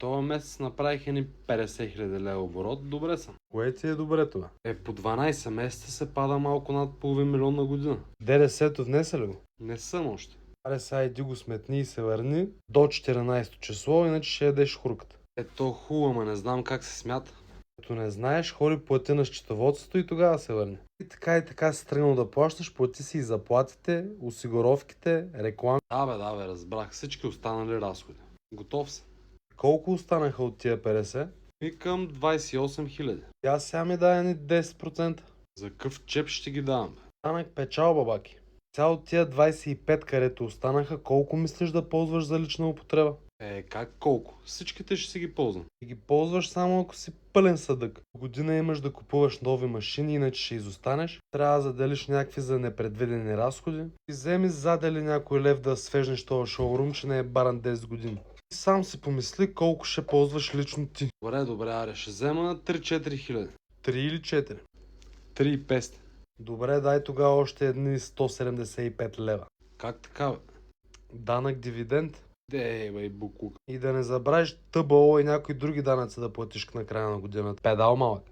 този месец направих едни 50 хиляди лева оборот. Добре съм. Кое ти е добре това? По 12 месеца се пада малко над половин милион на година. ДДС-то внесе ли го? Не съм още. Аре сега иди го сметни и се върни до 14 число, иначе ще ядеш хурката. То хубаво, ма не знам как се смята. Като не знаеш, ходи плати на счетоводството и тогава се върне. И така си тръгнал да плащаш, плати си и заплатите, осигуровките, реклами. Да бе, разбрах всички останали разходи. Готов съм. Колко останаха от тия 50? Викам 28 хиляди. Тя сега ми дай ни 10%. За къв чеп ще ги давам, бе? Данък печалба, баки. Сега от тия 25, където останаха, колко мислиш да ползваш за лична употреба? Как колко? Всичките ще си ги ползвам. И ги ползваш само ако си пълен съдък. В година имаш да купуваш нови машини, иначе ще изостанеш. Трябва да заделиш някакви за непредвидени разходи. И вземи задели някой лев да свежнеш този шоурум, че не е баран 10 години. И сам си помисли колко ще ползваш лично ти. Добре, аре, ще взема 3-4 хиляди. 3 или 4? 3,500. Добре, дай тогава още едни 175 лева. Как така, бе? Данък дивиденд. Бе, буклук. И да не забравиш ТБО и някои други данъци да платиш на края на годината. Педал малък.